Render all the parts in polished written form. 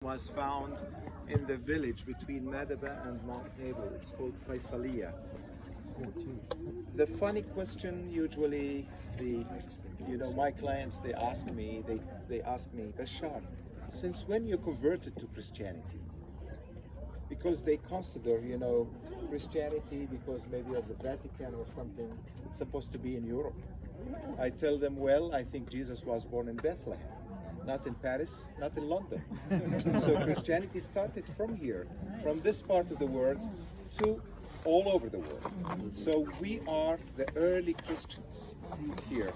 was found in the village between Mt Nebo and Mt Nebo. It's called Faisalia. The funny question usually my clients they ask me, Bashar, since when you converted to Christianity? Because they consider, Christianity, because maybe of the Vatican or something, it's supposed to be in Europe. I tell them, well, I think Jesus was born in Bethlehem, not in Paris, not in London. So Christianity started from here, from this part of the world to all over the world. So we are the early Christians here.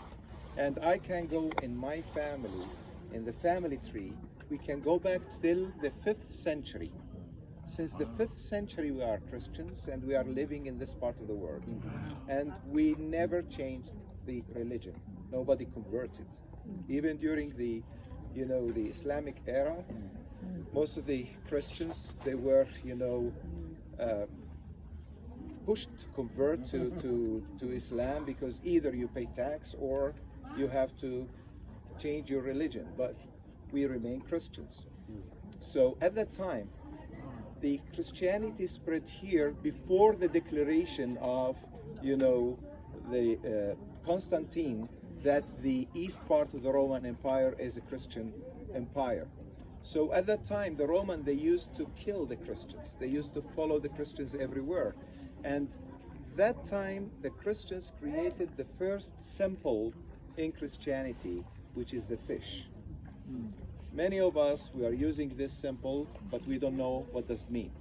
And I can go in my family, in the family tree, we can go back till the 5th century. Since the 5th century we are Christians and we are living in this part of the world. And we never changed the religion. Nobody converted. Even during the Islamic era, most of the Christians, they were, pushed to convert to Islam because either you pay tax or you have to change your religion. But we remain Christians. So at that time, the Christianity spread here before the declaration of, the Constantine, that the east part of the Roman Empire is a Christian empire. So at that time, the Roman, they used to kill the Christians. They used to follow the Christians everywhere. And that time, the Christians created the first symbol in Christianity, which is the fish. Many of us, we are using this symbol, but we don't know what does it mean.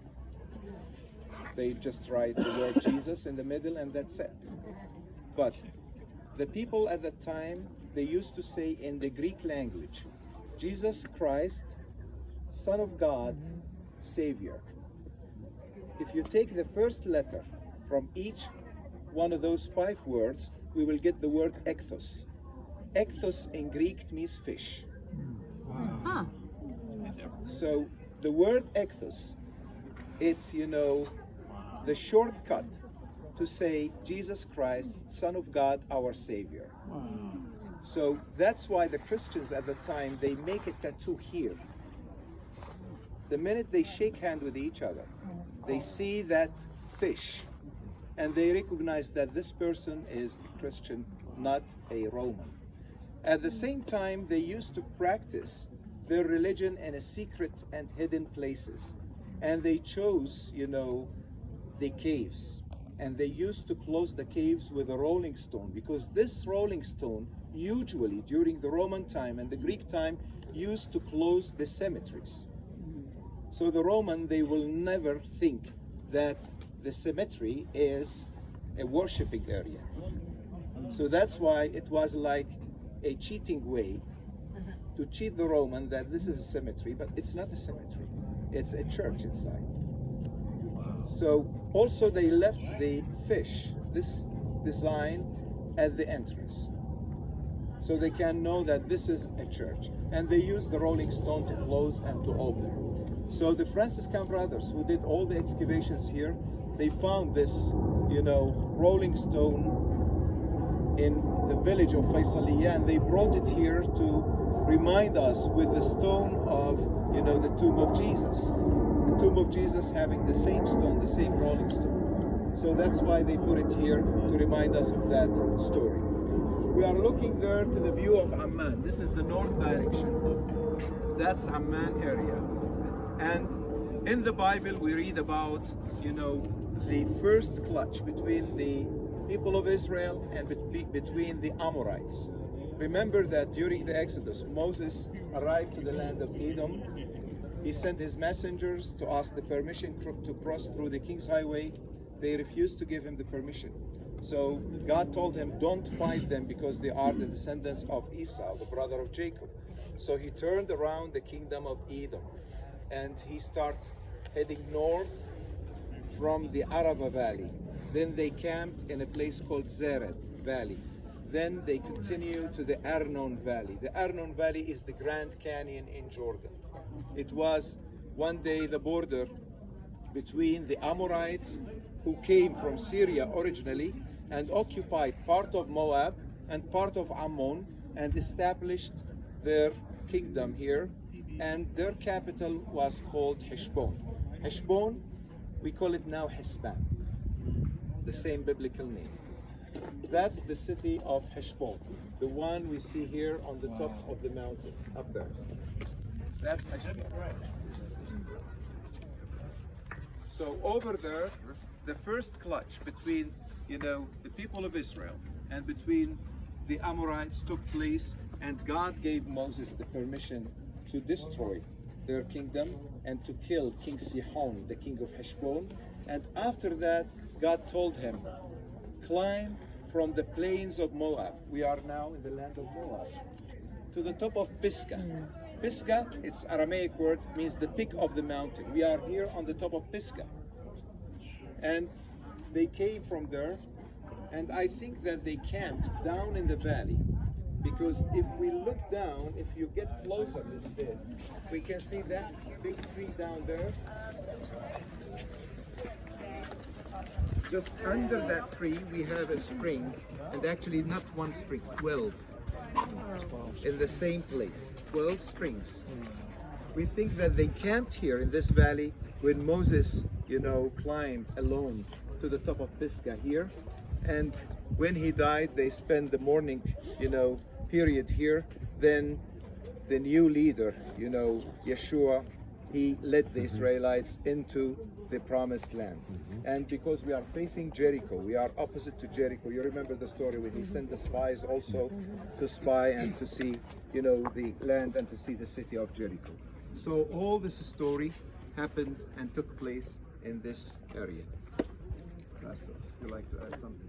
They just write the word Jesus in the middle and that's it. But the people at that time, they used to say in the Greek language, Jesus Christ, Son of God, Savior. If you take the first letter from each one of those 5 words, we will get the word ekthos. Ekthos in Greek means fish. Huh. So the word ekthos, it's, the shortcut to say Jesus Christ, Son of God, our Savior. So that's why the Christians at the time, they make a tattoo here. The minute they shake hands with each other, they see that fish, and they recognize that this person is a Christian, not a Roman. At the same time, they used to practice their religion in a secret and hidden places. And they chose, the caves. And they used to close the caves with a rolling stone, because this rolling stone, usually during the Roman time and the Greek time, used to close the cemeteries. So the Roman, they will never think that the cemetery is a worshiping area. So that's why it was like a cheating way to cheat the Roman that this is a cemetery, but it's not a cemetery. It's a church inside. So also they left the fish, this design, at the entrance. So they can know that this is a church. And they use the rolling stone to close and to open. So the Franciscan brothers who did all the excavations here, they found this, rolling stone in the village of Faisalia, and they brought it here to remind us with the stone of, the tomb of Jesus. The tomb of Jesus having the same stone, the same rolling stone. So that's why they put it here to remind us of that story. We are looking there to the view of Amman. This is the north direction. That's Amman area. And in the Bible, we read about, the first clash between the people of Israel and between the Amorites. Remember that during the Exodus, Moses arrived to the land of Edom. He sent his messengers to ask the permission to cross through the King's Highway. They refused to give him the permission. So God told him, don't fight them because they are the descendants of Esau, the brother of Jacob. So he turned around the kingdom of Edom and he started heading north from the Araba Valley. Then they camped in a place called Zered Valley. Then they continue to the Arnon Valley. The Arnon Valley is the Grand Canyon in Jordan. It was one day the border between the Amorites, who came from Syria originally and occupied part of Moab and part of Ammon and established their kingdom here and their capital was called Heshbon. Heshbon, we call it now Hispan, the same biblical name. That's the city of Heshbon, the one we see here on the top of the mountains, up there. That's Heshbon. So over there, the first clash between, the people of Israel and between the Amorites took place, and God gave Moses the permission to destroy their kingdom and to kill King Sihon, the king of Heshbon. And after that, God told him, climb from the plains of Moab. We are now in the land of Moab, to the top of Pisgah. Pisgah, it's Aramaic word, means the peak of the mountain. We are here on the top of Pisgah. And they came from there, and I think that they camped down in the valley, because if we look down, if you get closer a little bit, we can see that big tree down there. Just under that tree, we have a spring, and actually not one spring, 12, in the same place, 12 springs. We think that they camped here in this valley when Moses, climbed alone to the top of Pisgah here. And when he died, they spent the mourning, period here. Then the new leader, Yeshua, he led the Israelites into the promised land. And because we are facing Jericho, we are opposite to Jericho. You remember the story when he sent the spies also to spy and to see, the land and to see the city of Jericho. So all this story happened and took place in this area. Pastor, would you like to add something?